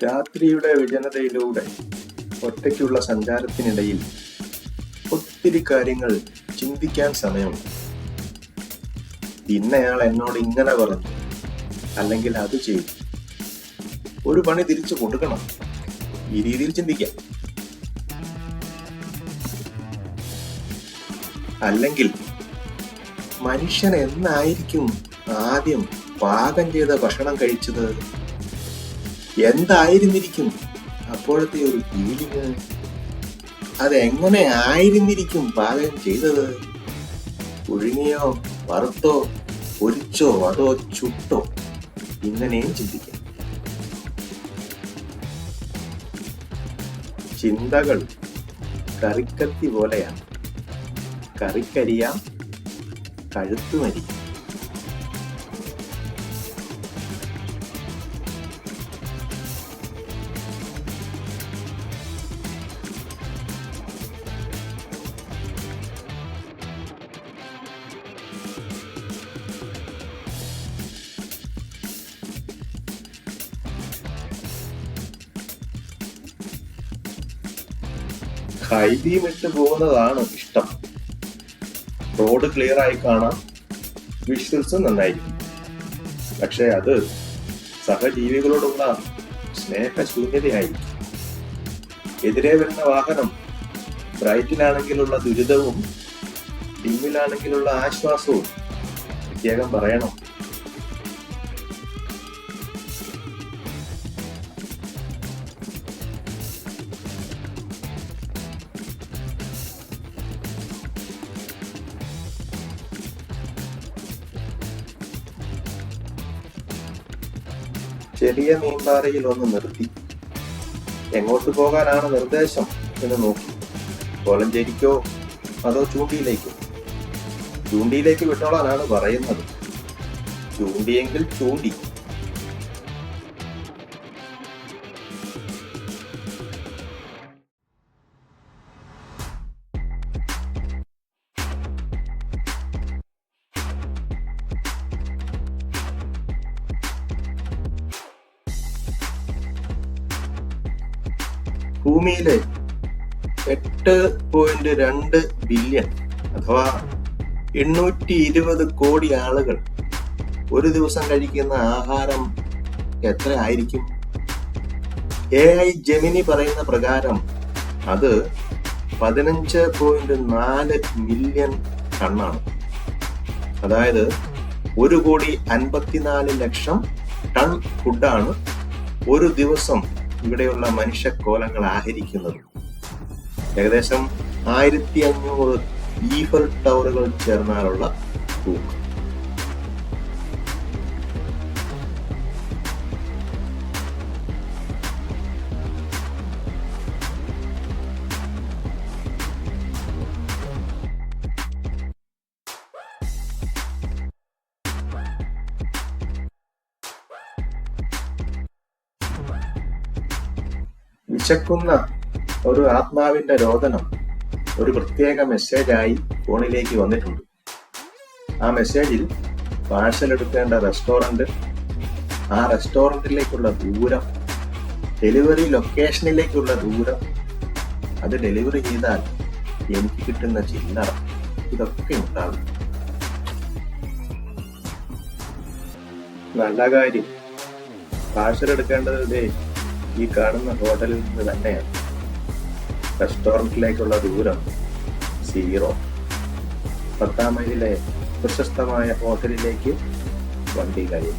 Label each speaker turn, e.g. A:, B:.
A: രാത്രിയുടെ വിജനതയിലൂടെ ഒറ്റയ്ക്കുള്ള സഞ്ചാരത്തിനിടയിൽ ഒത്തിരി കാര്യങ്ങൾ ചിന്തിക്കാൻ സമയമുണ്ട്. ഇന്നയാൾ എന്നോട് ഇങ്ങനെ പറഞ്ഞു, അല്ലെങ്കിൽ അത് ചെയ്തു, ഒരു പണി തിരിച്ചു കൊടുക്കണം, ഈ രീതിയിൽ ചിന്തിക്കാം. അല്ലെങ്കിൽ മനുഷ്യൻ എന്നായിരിക്കും ആദ്യം പാകം ചെയ്ത ഭക്ഷണം കഴിച്ചത്? എന്തായിരുന്നിരിക്കും അപ്പോഴത്തെ ഒരു ഫീലിങ്? അതെങ്ങനെ ആയിരുന്നിരിക്കും പാകം ചെയ്തത്? പുഴുങ്ങിയോ, വറുത്തോ, പൊരിച്ചോ, അതോ ചുട്ടോ? ഇങ്ങനെയും ചിന്തിക്കാം. ചിന്തകൾ കറിക്കത്തി പോലെയാണ്. കറിക്കരിയാം, കഴുത്തുമരിക്കും. ഹൈബീം ഇട്ട് പോകുന്നതാണ് ഇഷ്ടം. റോഡ് ക്ലിയർ ആയി കാണാം, വിഷ്വൽസും നന്നായിരിക്കും. പക്ഷെ അത് സഹജീവികളോടുള്ള സ്നേഹശൂന്യതയായിരിക്കും. എതിരെ വരുന്ന വാഹനം ബ്രൈറ്റിലാണെങ്കിലുള്ള ദുരിതവും ഡിമ്മിലാണെങ്കിലുള്ള ആശ്വാസവും പ്രത്യേകം പറയണം. ചെറിയ മീൻപാറയിൽ ഒന്ന് നിർത്തി. എങ്ങോട്ട് പോകാനാണ് നിർദ്ദേശം എന്ന് നോക്കി. കോലഞ്ചേരിക്കോ അതോ ചൂണ്ടിയിലേക്കോ? ചൂണ്ടിയിലേക്ക് വിട്ടോളാനാണ് പറയുന്നത്. ചൂണ്ടിയെങ്കിൽ ചൂണ്ടി. ഭൂമിയിലെ 8.2 ബില്യൺ അഥവാ 820 കോടി ആളുകൾ ഒരു ദിവസം കഴിക്കുന്ന ആഹാരം എത്ര ആയിരിക്കും? AI ജെമിനി പറയുന്ന പ്രകാരം അത് 15.4 മില്യൺ ടണ്ണാണ്. അതായത് 1,54,00,000 ടൺ ഫുഡാണ് ഒരു ദിവസം ഇവിടെയുള്ള മനുഷ്യക്കോലങ്ങൾ ആഹരിക്കുന്നത്. ഏകദേശം 1500 ഈഫൽ ടവറുകൾ ചേർന്നാലുള്ള തൂക്കം. വിശക്കുന്ന ഒരു ആത്മാവിന്റെ രോദനം ഒരു പ്രത്യേക മെസ്സേജായി ഫോണിലേക്ക് വന്നിട്ടുണ്ട്. ആ മെസ്സേജിൽ പാഴ്സൽ എടുക്കേണ്ട റെസ്റ്റോറന്റ്, ആ റെസ്റ്റോറന്റിലേക്കുള്ള ദൂരം, ഡെലിവറി ലൊക്കേഷനിലേക്കുള്ള ദൂരം, അത് ഡെലിവറി ചെയ്താൽ എനിക്ക് കിട്ടുന്ന ചില്ലറ, ഇതൊക്കെ ഉണ്ടാകും. നല്ല കാര്യം. പാഴ്സൽ എടുക്കേണ്ടത് ഈ കാണുന്ന ഹോട്ടലിൽ നിന്ന് തന്നെയാണ്. റെസ്റ്റോറന്റിലേക്കുള്ള ദൂരം 0. 10-ാം മൈലിലെ പ്രശസ്തമായ ഹോട്ടലിലേക്ക് വണ്ടി കഴിയും.